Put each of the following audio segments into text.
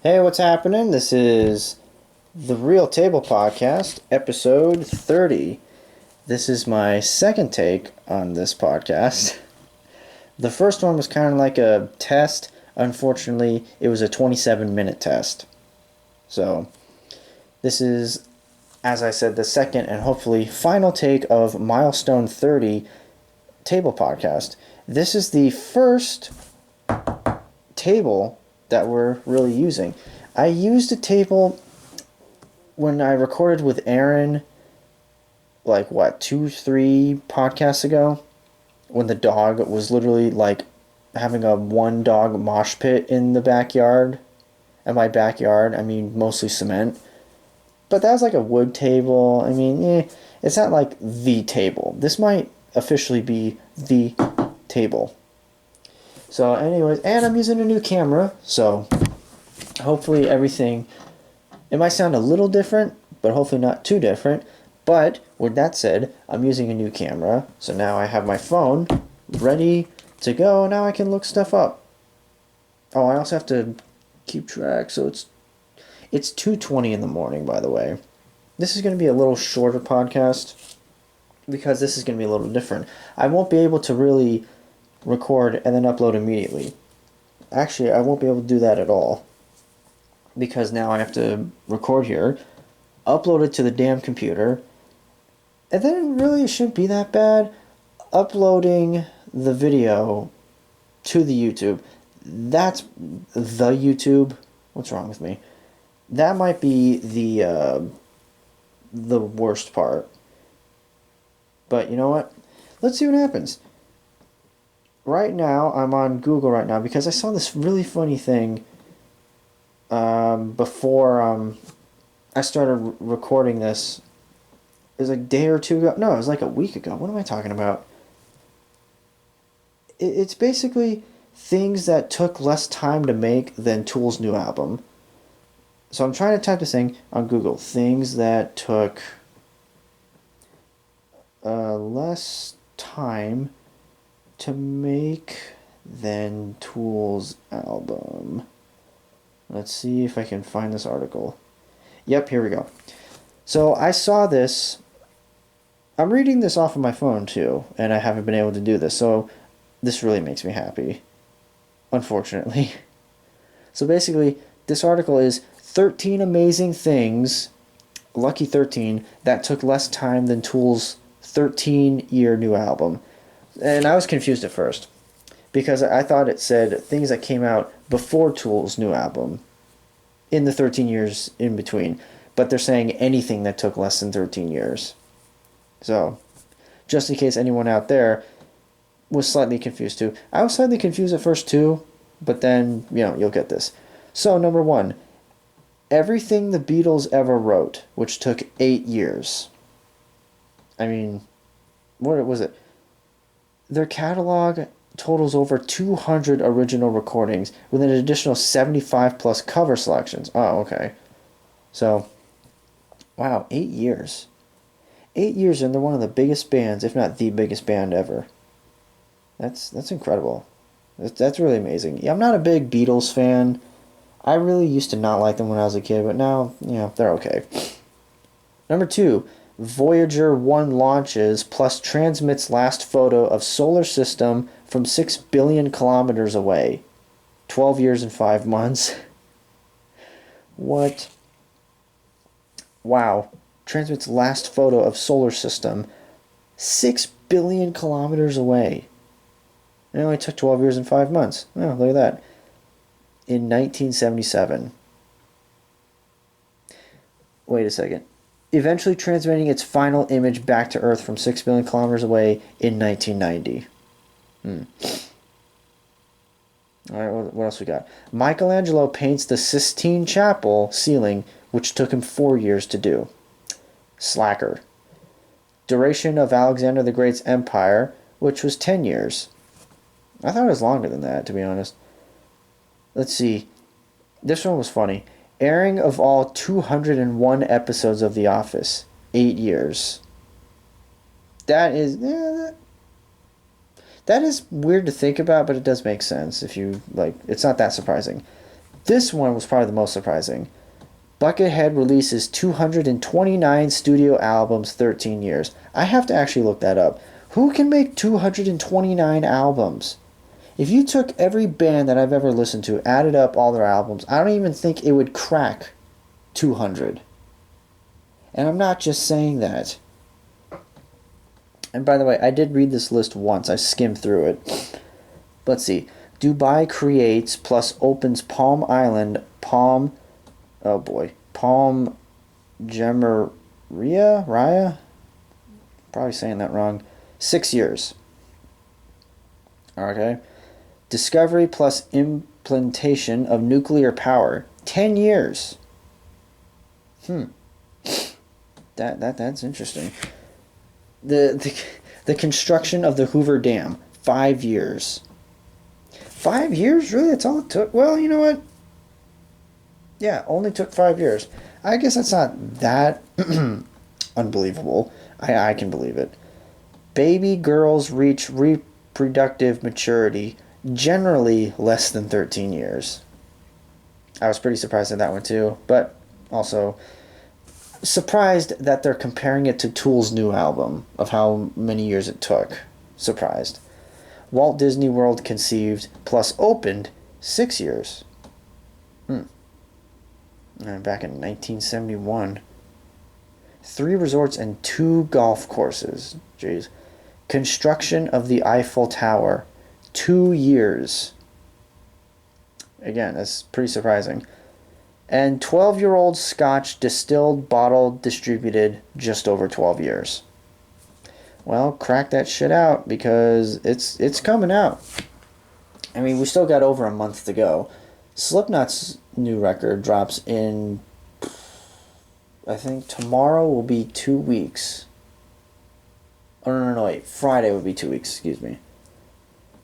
Hey, what's happening? This is the Real Table Podcast, episode 30. This is my second take on this podcast. The first one was kind of like a test. Unfortunately, it was a 27-minute test. So, this is, as I said, the second and hopefully final take of Milestone 30 Table Podcast. This is the first table that we're really using. I used a table when I recorded with Aaron, like what, 2, 3 podcasts ago, when the dog was literally like having a one dog mosh pit in the backyard. And my backyard, I mean, mostly cement. But that was like a wood table. I mean, it's not like the table. This might officially be the table. So, anyways, and I'm using a new camera, so hopefully everything. It might sound a little different, but hopefully not too different. But with that said, I'm using a new camera, so now I have my phone ready to go. Now I can look stuff up. Oh, I also have to keep track, so it's 2:20 in the morning, by the way. This is going to be a little shorter podcast because this is going to be a little different. I won't be able to really record and then upload immediately. Actually, I won't be able to do that at all because now I have to record here, upload it to the damn computer, and then really it shouldn't be that bad. Uploading the video to the YouTube, that's the YouTube. What's wrong with me? That might be the worst part. But you know what? Let's see what happens. Right now, I'm on Google right now because I saw this really funny thing before I started recording this. It was like a day or two ago. No, it was like a week ago. What am I talking about? It's basically things that took less time to make than Tool's new album. So I'm trying to type this thing on Google. Things that took less time to make than Tool's album. Let's see if I can find this article. Yep, here we go. So I saw this. I'm reading this off of my phone too, and I haven't been able to do this, so this really makes me happy, unfortunately. So basically, this article is 13 amazing things, lucky 13, that took less time than Tool's 13-year new album. And I was confused at first because I thought it said things that came out before Tool's new album in the 13 years in between. But they're saying anything that took less than 13 years. So, just in case anyone out there was slightly confused too. I was slightly confused at first too, but then, you'll get this. So, number 1, everything the Beatles ever wrote, which took 8 years. I mean, what was it? Their catalog totals over 200 original recordings with an additional 75 plus cover selections. Oh, okay. So, wow, 8 years. 8 years and they're one of the biggest bands, if not the biggest band ever. That's incredible. That's really amazing. Yeah, I'm not a big Beatles fan. I really used to not like them when I was a kid, but now, they're okay. Number 2, Voyager 1 launches plus transmits last photo of solar system from 6 billion kilometers away. 12 years and 5 months. What? Wow. Transmits last photo of solar system 6 billion kilometers away. It only took 12 years and 5 months. Oh, look at that. In 1977. Wait a second. Eventually transmitting its final image back to Earth from 6 billion kilometers away in 1990. Alright, what else we got? Michelangelo paints the Sistine Chapel ceiling, which took him 4 years to do. Slacker. Duration of Alexander the Great's empire, which was 10 years. I thought it was longer than that, to be honest. Let's see. This one was funny. Airing of all 201 episodes of The Office. 8 years. That is... that is weird to think about, but it does make sense if you, it's not that surprising. This one was probably the most surprising. Buckethead releases 229 studio albums, 13 years. I have to actually look that up. Who can make 229 albums? If you took every band that I've ever listened to, added up all their albums, I don't even think it would crack 200. And I'm not just saying that. And by the way, I did read this list once. I skimmed through it. Let's see. Dubai creates plus opens Palm Island, Palm Raya? Probably saying that wrong. 6 years. Okay. Discovery plus implementation of nuclear power. 10 years. That's interesting. The construction of the Hoover Dam. 5 years. 5 years? Really? That's all it took? Well, you know what? Yeah, only took 5 years. I guess that's not that unbelievable. I can believe it. Baby girls reach reproductive maturity generally less than 13 years. I was pretty surprised at that one too, but also surprised that they're comparing it to Tool's new album of how many years it took. Surprised. Walt Disney World conceived plus opened 6 years. Back in 1971. 3 resorts and 2 golf courses. Jeez. Construction of the Eiffel Tower. 2 years. Again, that's pretty surprising. And 12-year-old Scotch distilled, bottled, distributed just over 12 years. Well, crack that shit out because it's coming out. I mean, we still got over a month to go. Slipknot's new record drops in, I think tomorrow will be 2 weeks. Oh, no, wait. Friday would be 2 weeks, excuse me.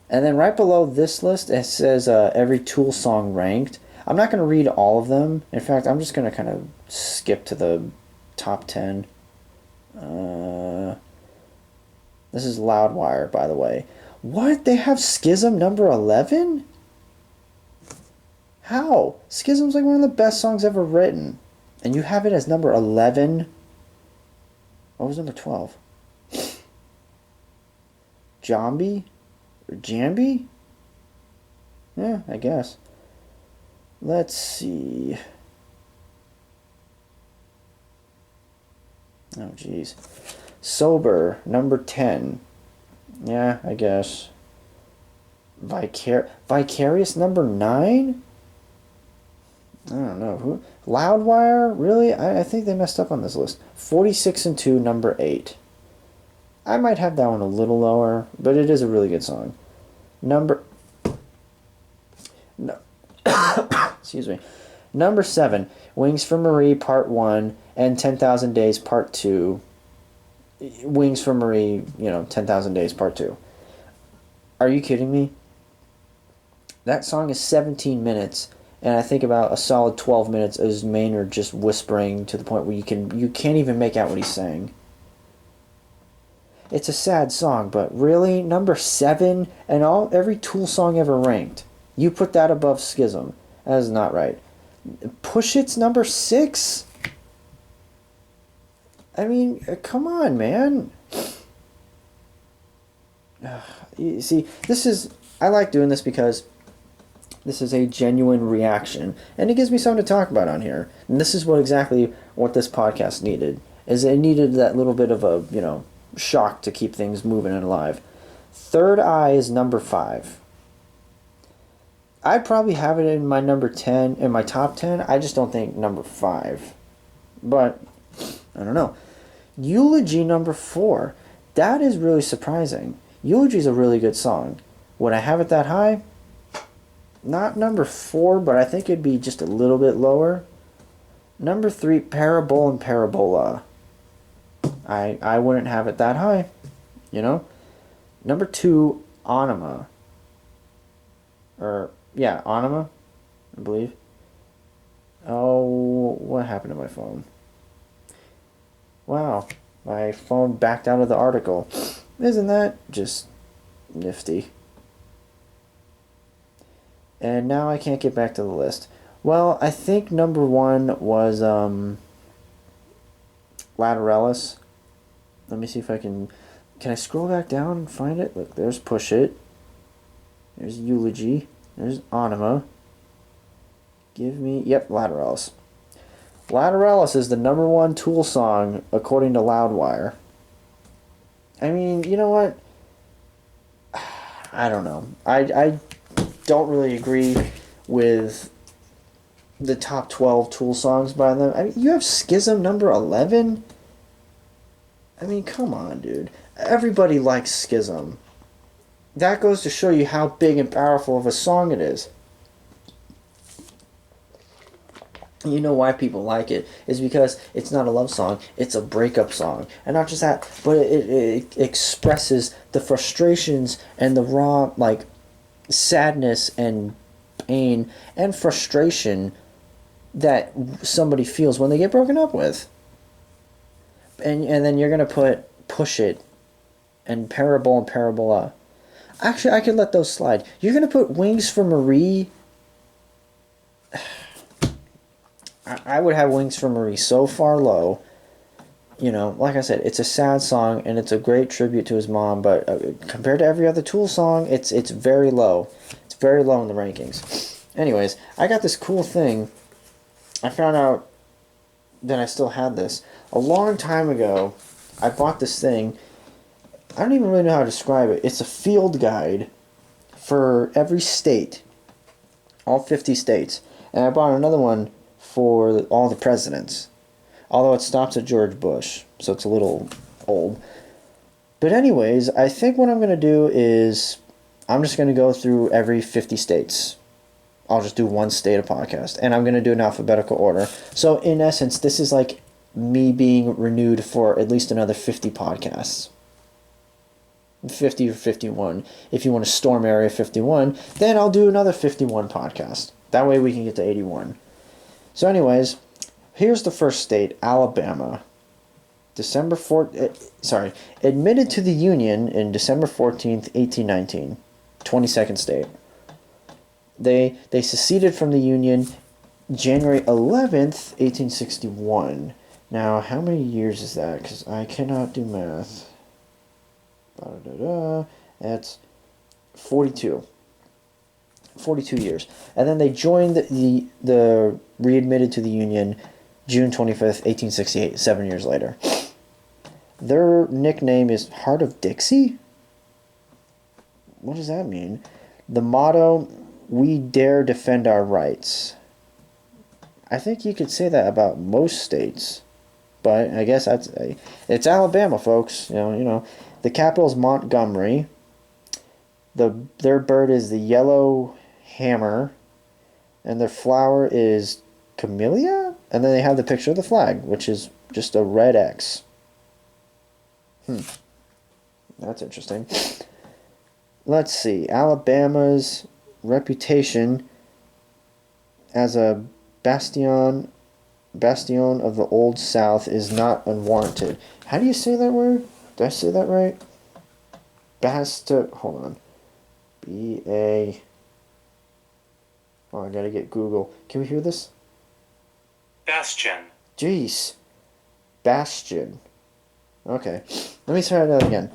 And then right below this list, it says every Tool song ranked. I'm not going to read all of them. In fact, I'm just going to kind of skip to the top 10. This is Loudwire, by the way. What? They have Schism number 11? How? Schism's like one of the best songs ever written. And you have it as number 11? What was number 12? Jambi? Or Jambi? Yeah, I guess. Let's see. Oh, jeez. Sober, number 10. Yeah, I guess. Vicarious, number 9? I don't know. Who? Loudwire? Really? I think they messed up on this list. 46 and 2, number 8. I might have that one a little lower, but it is a really good song. Excuse me. Number 7, Wings for Marie Part 1 and 10,000 Days Part 2. Wings for Marie, 10,000 Days Part 2. Are you kidding me? That song is 17 minutes, and I think about a solid 12 minutes is Maynard just whispering to the point where you can't even make out what he's saying. It's a sad song, but really, number 7 and every Tool song ever ranked. You put that above Schism. That is not right. Push It's number 6? I mean, come on, man. You see, I like doing this because this is a genuine reaction, and it gives me something to talk about on here. And this is exactly what this podcast needed. Is it needed that little bit of a, shock to keep things moving and alive. Third Eye is number 5. I'd probably have it in my number 10, in my top 10. I just don't think number 5. But, I don't know. Eulogy number 4. That is really surprising. Eulogy is a really good song. Would I have it that high? Not number 4, but I think it'd be just a little bit lower. Number 3, Parabole and Parabola. I wouldn't have it that high, Number 2, Anima. Anima, I believe. Oh, what happened to my phone? Wow, my phone backed out of the article. Isn't that just nifty? And now I can't get back to the list. Well, I think number one was Lateralis. Let me see if I can. Can I scroll back down and find it? Look, there's Push It. There's Eulogy. There's Anima. Give me. Yep, Lateralis. Lateralis is the number one Tool song according to Loudwire. I mean, you know what? I don't know. I don't really agree with the top 12 Tool songs by them. I mean, you have Schism number 11? I mean, come on, dude. Everybody likes Schism. That goes to show you how big and powerful of a song it is. You know why people like it is because it's not a love song, it's a breakup song. And not just that, but it expresses the frustrations and the raw, like, sadness and pain and frustration that somebody feels when they get broken up with. And then you're going to Push It and Parable and Parabola. Actually, I could let those slide. You're going to put Wings for Marie. I would have Wings for Marie so far low. You know, like I said, it's a sad song and it's a great tribute to his mom, but compared to every other Tool song, it's very low. It's very low in the rankings. Anyways, I got this cool thing. I found out that I still had this. A long time ago, I bought this thing. I don't even really know how to describe it. It's a field guide for every state, all 50 states. And I bought another one for all the presidents. Although it stops at George Bush, so it's a little old. But anyways, I think what I'm going to do is I'm just going to go through every 50 states. I'll just do one state a podcast, and I'm going to do it in alphabetical order. So in essence, this is like me being renewed for at least another 50 podcasts. 50 or 51. If you want to storm Area 51, then I'll do another 51 podcast. That way we can get to 81. So anyways, here's the first state, Alabama. Admitted to the Union in December 14th, 1819. 22nd state. They seceded from the Union January 11th, 1861. Now, how many years is that? Because I cannot do math. That's 42. 42 years. And then they joined the readmitted to the Union June 25th, 1868, 7 years later. Their nickname is Heart of Dixie? What does that mean? The motto, we dare defend our rights. I think you could say that about most states. But I guess it's Alabama, folks. You know, the capital is Montgomery. Their bird is the yellow hammer, and their flower is camellia. And then they have the picture of the flag, which is just a red X. That's interesting. Let's see. Alabama's reputation as a bastion of the Old South is not unwarranted. How do you say that word? Did I say that right? Hold on. B-A... Oh, I gotta get Google. Can we hear this? Bastion. Jeez. Bastion. Okay. Let me try that again.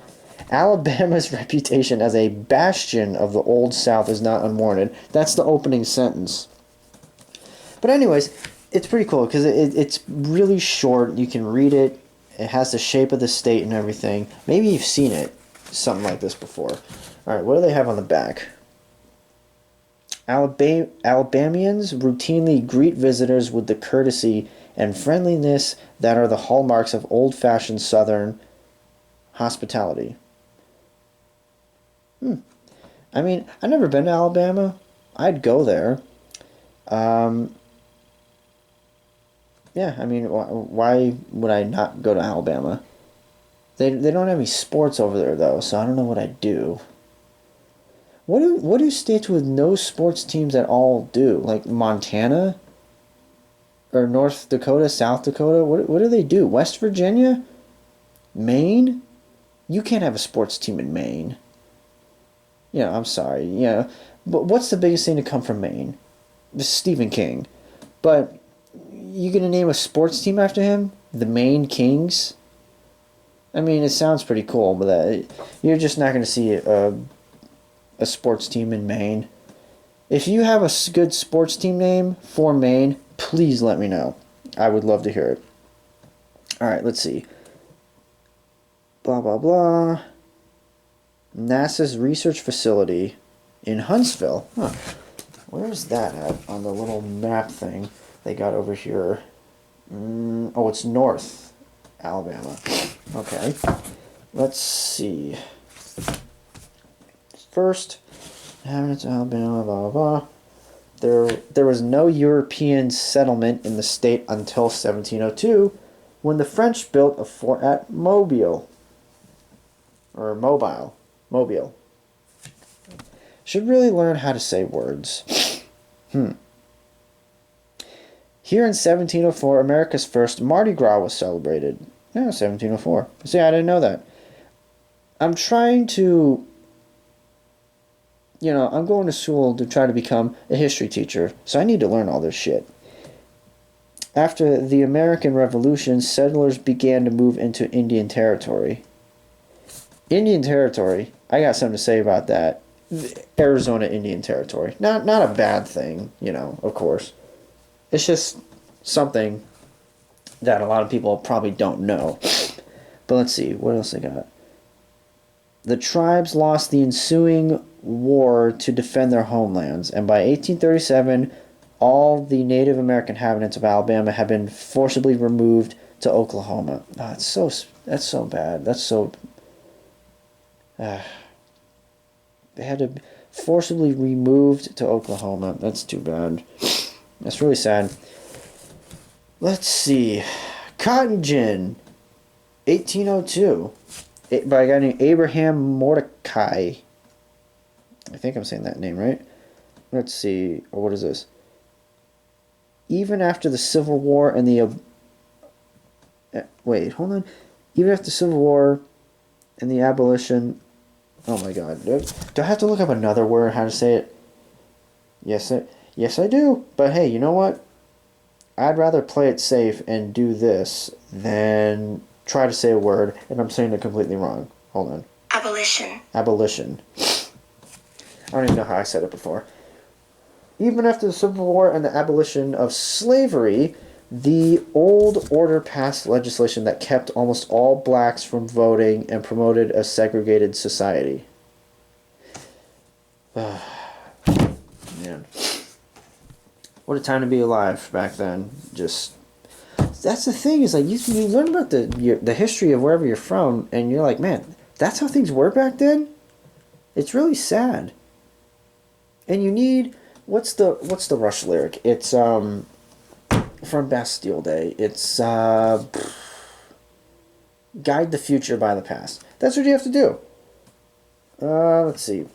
Alabama's reputation as a bastion of the Old South is not unwarranted. That's the opening sentence. But anyways, it's pretty cool because it's really short. You can read it. It has the shape of the state and everything. Maybe you've seen it, something like this before. All right, what do they have on the back? Alabamians routinely greet visitors with the courtesy and friendliness that are the hallmarks of old-fashioned Southern hospitality. I mean, I've never been to Alabama. I'd go there. Yeah, I mean, why would I not go to Alabama? They don't have any sports over there, though, so I don't know what I'd do. What do states with no sports teams at all do? Like Montana? Or North Dakota, South Dakota? What do they do? West Virginia? Maine? You can't have a sports team in Maine. Yeah, I'm sorry. Yeah, but what's the biggest thing to come from Maine? Stephen King. But you gonna name a sports team after him? The Maine Kings? I mean, it sounds pretty cool, but you're just not gonna see a sports team in Maine. If you have a good sports team name for Maine, please let me know. I would love to hear it. All right, let's see. Blah, blah, blah. NASA's research facility in Huntsville. Huh. Where's that at on the little map thing they got over here? Oh, it's North Alabama. Okay. Let's see. First, inhabitants of Alabama, blah, blah, blah. There was no European settlement in the state until 1702, when the French built a fort at Mobile. Or Mobile. Should really learn how to say words. Here in 1704, America's first Mardi Gras was celebrated. Yeah, 1704. See, I didn't know that. I'm trying to... I'm going to school to try to become a history teacher, so I need to learn all this shit. After the American Revolution, settlers began to move into Indian Territory. Indian Territory, I got something to say about that. Arizona Indian Territory. Not a bad thing, of course. It's just something that a lot of people probably don't know. But let's see, what else I got? The tribes lost the ensuing war to defend their homelands, and by 1837, all the Native American inhabitants of Alabama had been forcibly removed to Oklahoma. Oh, that's so bad. That's so... they had to forcibly removed to Oklahoma. That's too bad. That's really sad. Let's see. Cotton gin, 1802, by a guy named Abraham Mordecai. I think I'm saying that name right. Let's see. What is this? Even after the Civil War and the... wait, hold on. Even after the Civil War and the abolition... Oh my god. Do I have to look up another word, how to say it? Yes, I do. But hey, you know what? I'd rather play it safe and do this than try to say a word and I'm saying it completely wrong. Hold on. Abolition. Abolition. I don't even know how I said it before. Even after the Civil War and the abolition of slavery, the old order passed legislation that kept almost all blacks from voting and promoted a segregated society. Man. What a time to be alive back then. Just... That's the thing, is like you learn about the history of wherever you're from and you're like, man, that's how things were back then? It's really sad. And you need... What's the Rush lyric? It's from Bastille Day. It's guide the future by the past. That's what you have to do. Let's see.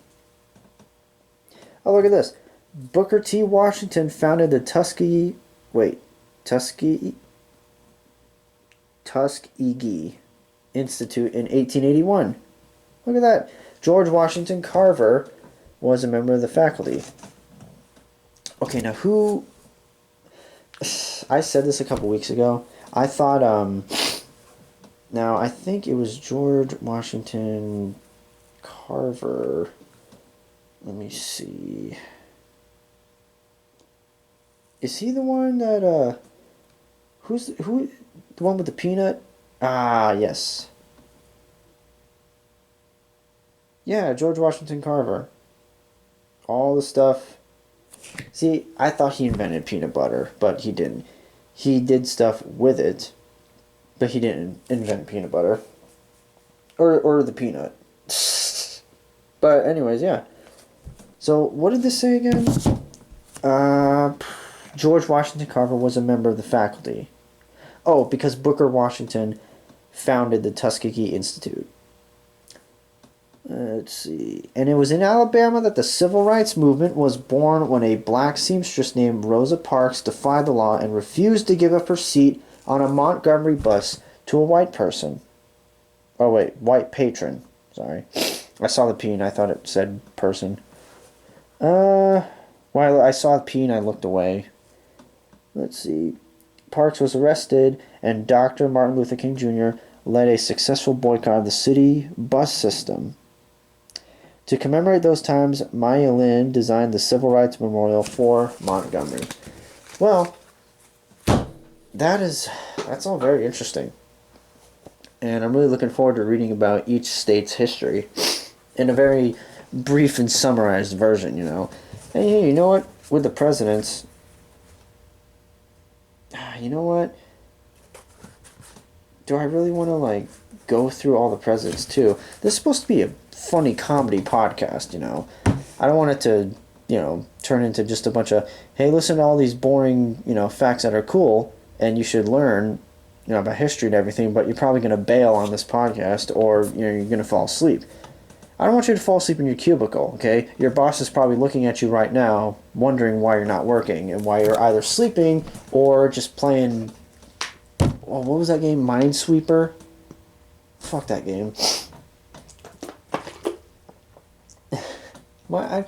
Oh, look at this. Booker T. Washington founded the Tuskegee Institute in 1881. Look at that. George Washington Carver was a member of the faculty. Okay, now who... I said this a couple weeks ago. I thought, now, I think it was George Washington Carver. Let me see. Is he the one that, the one with the peanut? Ah, yes. Yeah, George Washington Carver. All the stuff. See, I thought he invented peanut butter, but he didn't. He did stuff with it, but he didn't invent peanut butter. Or the peanut. But anyways, yeah. So, what did this say again? George Washington Carver was a member of the faculty. Oh, because Booker Washington founded the Tuskegee Institute. Let's see. And it was in Alabama that the civil rights movement was born when a black seamstress named Rosa Parks defied the law and refused to give up her seat on a Montgomery bus to a white person. Oh, wait. White patron. Sorry. I saw the P and I thought it said person. While I saw the P and I looked away. Let's see. Parks was arrested, and Dr. Martin Luther King Jr. led a successful boycott of the city bus system. To commemorate those times, Maya Lin designed the Civil Rights Memorial for Montgomery. Well, that's all very interesting. And I'm really looking forward to reading about each state's history in a very brief and summarized version, you know. And hey, you know what? With the presidents, you know what? Do I really want to like go through all the presidents too? This is supposed to be a funny comedy podcast, you know. I don't want it to, turn into just a bunch of, hey, listen to all these boring, facts that are cool and you should learn, about history and everything, but you're probably going to bail on this podcast or, you're going to fall asleep. I don't want you to fall asleep in your cubicle, okay? Your boss is probably looking at you right now, wondering why you're not working and why you're either sleeping or just playing. Oh, what was that game? Minesweeper? Fuck that game. I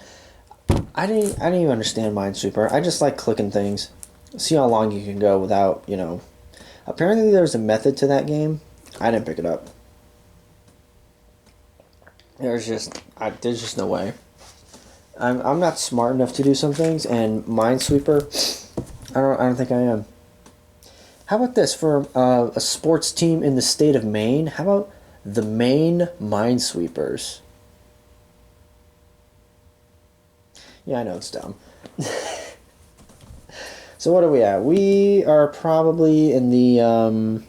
didn't even understand Minesweeper. I just like clicking things. See how long you can go without, Apparently there's a method to that game. I didn't pick it up. There's just no way. I'm not smart enough to do some things, and Minesweeper, I don't think I am. How about this for a sports team in the state of Maine? How about the Maine Minesweepers? Yeah, I know it's dumb. So what are we at? We are probably in the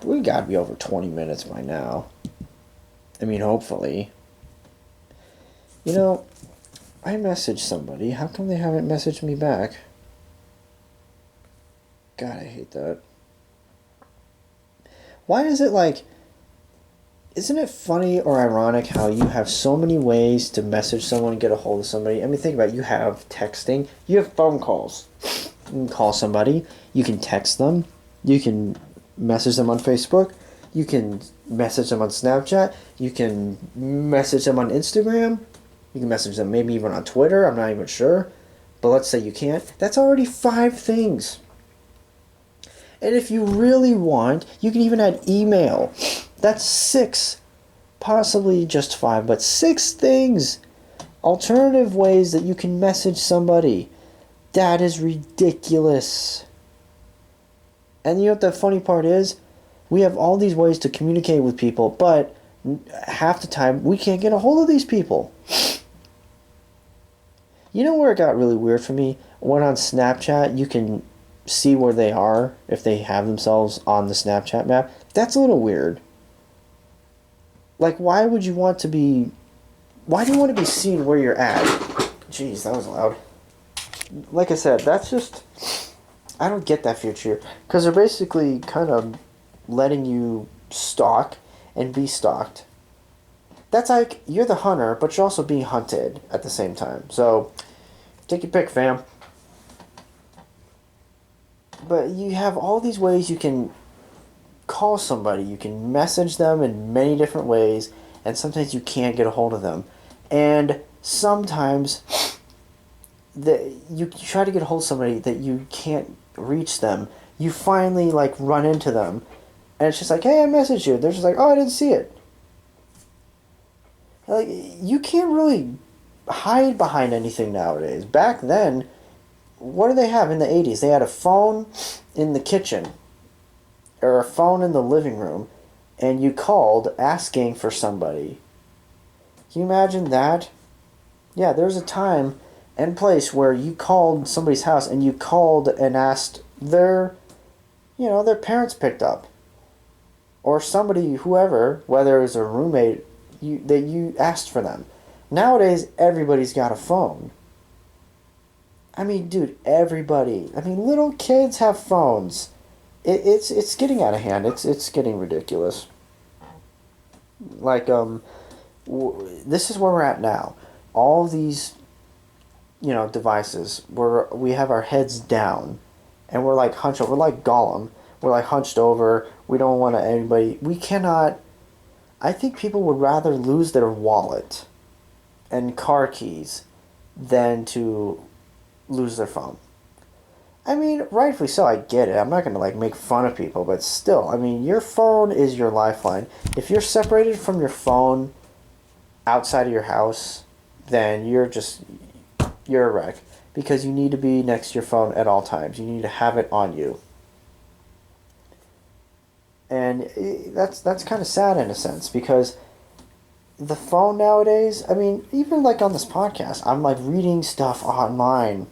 we gotta be over 20 minutes by now. I mean, hopefully. I messaged somebody. How come they haven't messaged me back? God, I hate that. Why is it like... Isn't it funny or ironic how you have so many ways to message someone and get a hold of somebody? I mean, think about it. You have texting. You have phone calls. You can call somebody. You can text them. You can message them on Facebook. You can message them on Snapchat. You can message them on Instagram. You can message them maybe even on Twitter. I'm not even sure. But let's say you can't. That's already 5 things. And if you really want, you can even add email. That's 6. Possibly just 5, but 6 things. Alternative ways that you can message somebody. That is ridiculous. And you know what the funny part is? We have all these ways to communicate with people, but half the time we can't get a hold of these people. You know where it got really weird for me? When on Snapchat you can see where they are if they have themselves on the Snapchat map. That's a little weird. Like, why do you want to be seen where you're at? Jeez, that was loud. Like I said, that's just... I don't get that feature. Because they're basically kind of letting you stalk and be stalked. That's like, you're the hunter, but you're also being hunted at the same time. So, take your pick, fam. But you have all these ways you can call somebody. You can message them in many different ways, and sometimes you can't get a hold of them. And sometimes you try to get a hold of somebody that you can't reach them. You finally run into them, and it's just like, hey, I messaged you. They're just like, oh, I didn't see it. Like, you can't really hide behind anything nowadays. Back then, what did they have in the 80s? They had a phone in the kitchen or a phone in the living room, and you called asking for somebody. Can you imagine that? Yeah, there was a time and place where you called somebody's house and you called and asked their parents picked up. Or somebody, whoever, whether it was a roommate, that you asked for them. Nowadays, everybody's got a phone. I mean, dude, everybody. I mean, little kids have phones. It's getting out of hand. It's getting ridiculous. This is where we're at now. All these, devices where we have our heads down, and we're like hunched over. We're like Gollum. We're like hunched over. We don't want anybody. We cannot. I think people would rather lose their wallet and car keys than to lose their phone. I mean, rightfully so, I get it. I'm not going to like make fun of people, but still, I mean, your phone is your lifeline. If you're separated from your phone outside of your house, then you're a wreck because you need to be next to your phone at all times. You need to have it on you. And that's kind of sad in a sense because the phone nowadays, I mean, even like on this podcast, I'm like reading stuff online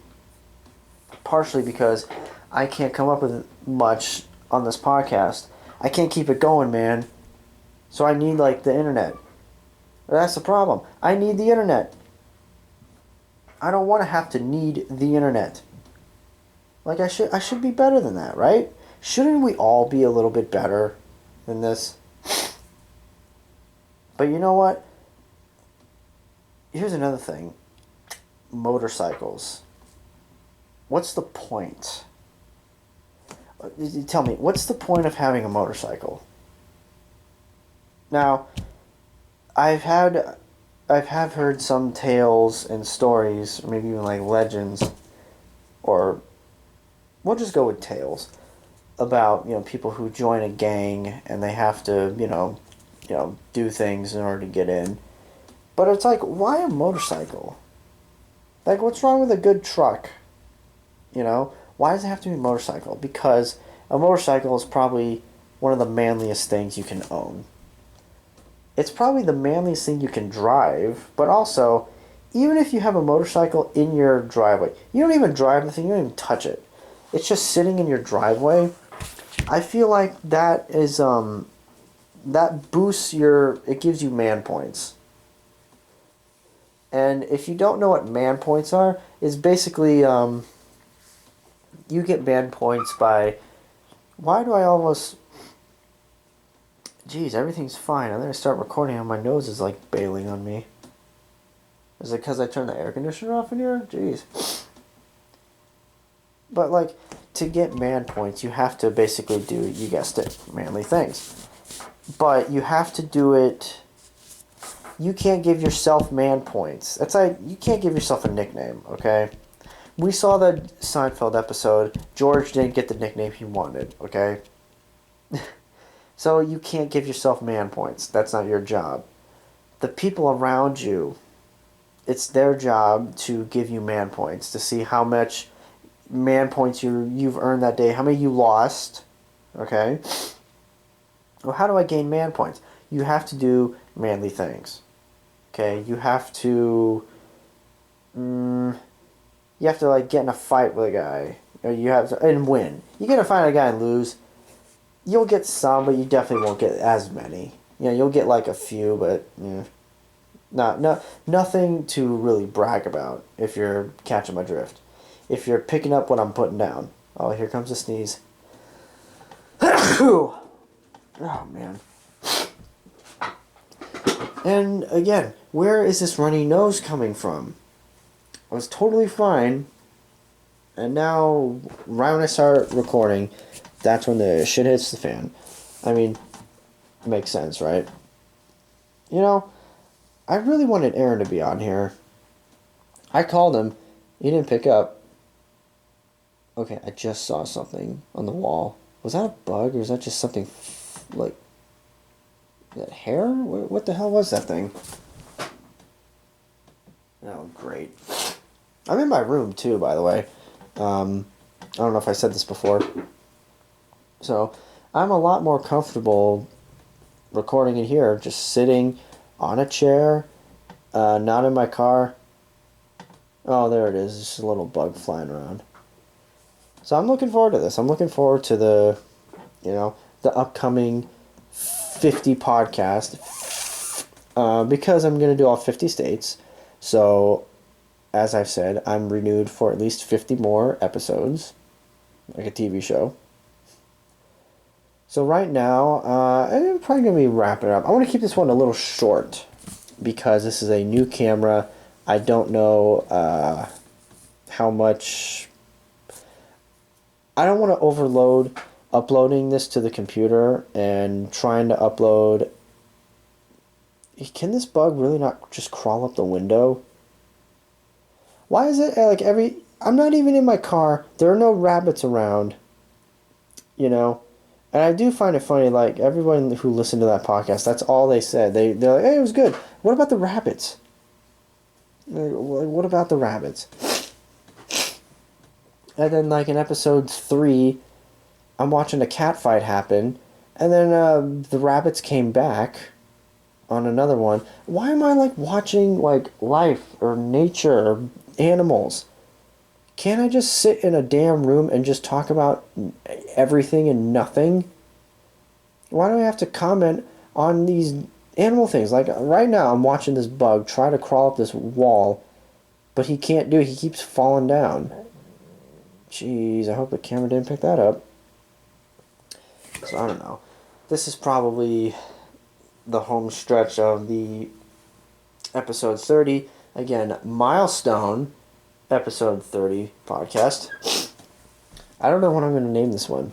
partially because I can't come up with much on this podcast. I can't keep it going, man. So I need like the internet. That's the problem. I need the internet. I don't want to have to need the internet. Like I should be better than that, right? Shouldn't we all be a little bit better than this? But you know what? Here's another thing. Motorcycles. What's the point? Tell me, what's the point of having a motorcycle? Now, I've heard some tales and stories, or maybe even like legends, or we'll just go with tales about people who join a gang and they have to do things in order to get in. But it's like, why a motorcycle? Like, what's wrong with a good truck? Why does it have to be a motorcycle? Because a motorcycle is probably one of the manliest things you can own. It's probably the manliest thing you can drive, but also, even if you have a motorcycle in your driveway, you don't even drive the thing, you don't even touch it. It's just sitting in your driveway. I feel like that is, that boosts it gives you man points. And if you don't know what man points are, it's basically, you get man points by, why do I almost, geez, everything's fine. And then I start recording and my nose is like bailing on me. Is it because I turned the air conditioner off in here? Jeez. But like, to get man points, you have to basically do, you guessed it, manly things. But you have to do it, you can't give yourself man points. That's like, you can't give yourself a nickname, okay? We saw the Seinfeld episode. George didn't get the nickname he wanted, okay? So you can't give yourself man points. That's not your job. The people around you, it's their job to give you man points, to see how much man points you've earned that day, how many you lost, okay? Well, how do I gain man points? You have to do manly things, okay? You have to like get in a fight with a guy, or you have to and win. You get in a fight with a guy and lose, you'll get some, but you definitely won't get as many. You'll get like a few, but nothing to really brag about if you're catching my drift. If you're picking up what I'm putting down. Oh, here comes a sneeze. Oh man. And again, where is this runny nose coming from? I was totally fine, and now, right when I start recording, that's when the shit hits the fan. I mean, it makes sense, right? I really wanted Aaron to be on here. I called him. He didn't pick up. Okay, I just saw something on the wall. Was that a bug, or was that just something, like, that hair? What the hell was that thing? Oh, great. I'm in my room, too, by the way. I don't know if I said this before. So, I'm a lot more comfortable recording in here, just sitting on a chair, not in my car. Oh, there it is. Just a little bug flying around. So I'm looking forward to this. I'm looking forward to the upcoming 50 podcast, because I'm going to do all 50 states. So, as I've said, I'm renewed for at least 50 more episodes, like a TV show. So right now, I'm probably going to be wrapping it up. I want to keep this one a little short because this is a new camera. I don't know how much... I don't want to overload uploading this to the computer and trying to upload... Can this bug really not just crawl up the window? Why is it like I'm not even in my car. There are no rabbits around, you know. And I do find it funny, like, everyone who listened to that podcast, that's all they said. They're like, hey, it was good. What about the rabbits? Like, what about the rabbits? And then, like, in episode 3, I'm watching a cat fight happen, and then the rabbits came back on another one. Why am I, like, watching, like, life or nature or animals? Can't I just sit in a damn room and just talk about everything and nothing? Why do I have to comment on these animal things? Like, right now, I'm watching this bug try to crawl up this wall, but he can't do it. He keeps falling down. Jeez, I hope the camera didn't pick that up. So, I don't know. This is probably the home stretch of the episode 30. Again, milestone episode 30 podcast. I don't know what I'm going to name this one.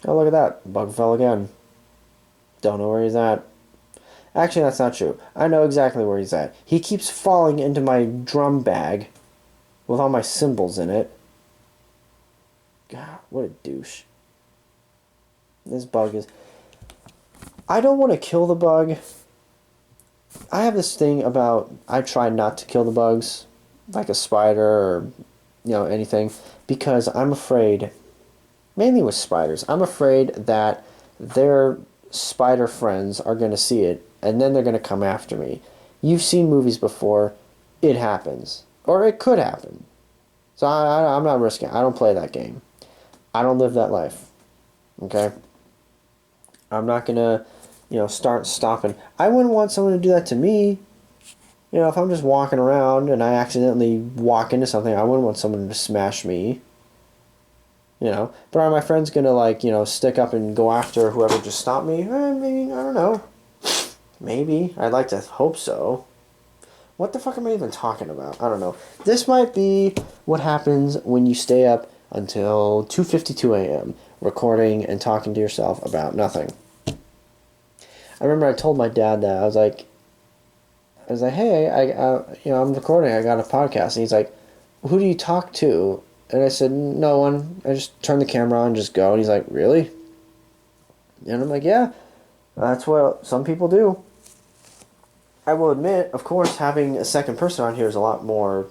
Oh, look at that. Bug fell again. Don't know where he's at. Actually, that's not true. I know exactly where he's at. He keeps falling into my drum bag with all my cymbals in it. God, what a douche. This bug is... I don't want to kill the bug. I have this thing about... I try not to kill the bugs, like a spider or, anything, because I'm afraid, mainly with spiders, I'm afraid that their spider friends are going to see it, and then they're going to come after me. You've seen movies before. It happens. Or it could happen. So I'm not risking it. I don't play that game. I don't live that life. Okay? I'm not going to, start stopping. I wouldn't want someone to do that to me. If I'm just walking around and I accidentally walk into something, I wouldn't want someone to smash me. But are my friends going to, stick up and go after whoever just stopped me? Maybe, I don't know. Maybe. I'd like to hope so. What the fuck am I even talking about? I don't know. This might be what happens when you stay up until 2:52 a.m. recording and talking to yourself about nothing. I remember I told my dad that. I was like, hey, I'm recording. I got a podcast. And he's like, who do you talk to? And I said, no one. I just turn the camera on and just go. And he's like, really? And I'm like, yeah, that's what some people do. I will admit, of course, having a second person on here is a lot more,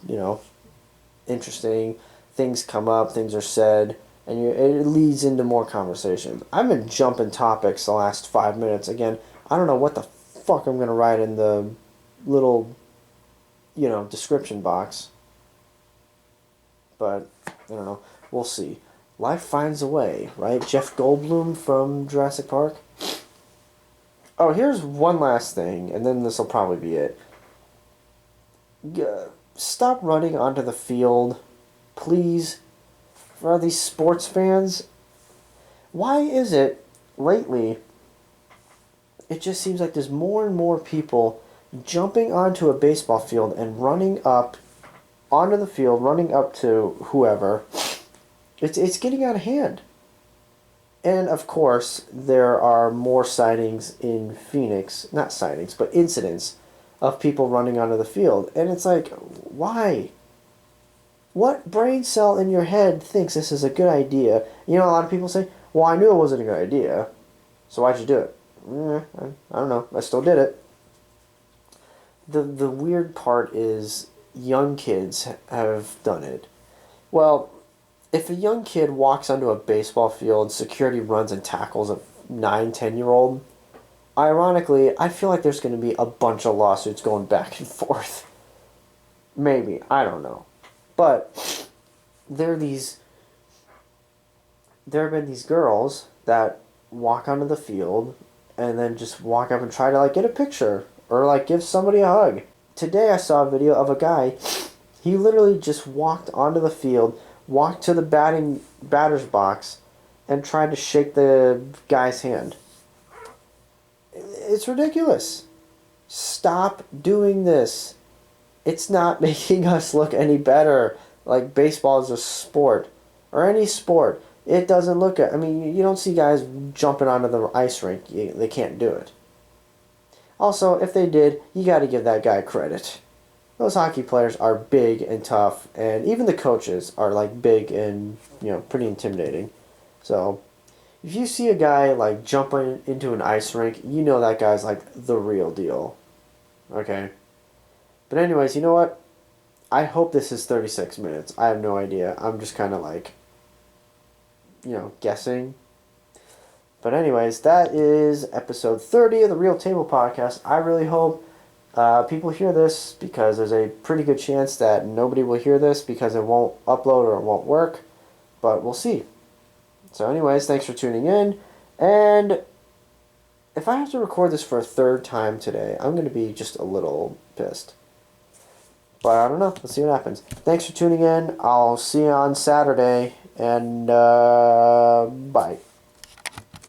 interesting. Things come up, things are said, and it leads into more conversation. I've been jumping topics the last 5 minutes. Again, I don't know what the fuck I'm going to write in the little, description box. But, I don't know. We'll see. Life finds a way, right? Jeff Goldblum from Jurassic Park. Oh, here's one last thing, and then this will probably be it. Stop running onto the field, please. For all these sports fans, why is it lately it just seems like there's more and more people jumping onto a baseball field and running up onto the field, running up to whoever. It's getting out of hand. And of course, there are more sightings in Phoenix, not sightings, but incidents of people running onto the field. And it's like, why? What brain cell in your head thinks this is a good idea? A lot of people say, well, I knew it wasn't a good idea, so why'd you do it? I don't know. I still did it. The weird part is young kids have done it. Well, if a young kid walks onto a baseball field, security runs and tackles a 9, 10-year-old, ironically, I feel like there's going to be a bunch of lawsuits going back and forth. Maybe. I don't know. But there have been these girls that walk onto the field and then just walk up and try to get a picture or give somebody a hug. Today I saw a video of a guy, he literally just walked onto the field, walked to the batter's box, and tried to shake the guy's hand. It's ridiculous. Stop doing this. It's not making us look any better. Baseball is a sport. Or any sport. It doesn't look... you don't see guys jumping onto the ice rink. They can't do it. Also, if they did, you gotta give that guy credit. those hockey players are big and tough, and even the coaches are like big and pretty intimidating. So if you see a guy like jumping into an ice rink, you know that guy's like the real deal. Okay. But anyways, you know what? I hope this is 36 minutes. I have no idea. I'm just kind of like, guessing. But anyways, that is episode 30 of the Real Table Podcast. I really hope people hear this because there's a pretty good chance that nobody will hear this because it won't upload or it won't work. But we'll see. So anyways, thanks for tuning in. And if I have to record this for a third time today, I'm going to be just a little pissed. But I don't know. Let's see what happens. Thanks for tuning in. I'll see you on Saturday. And bye.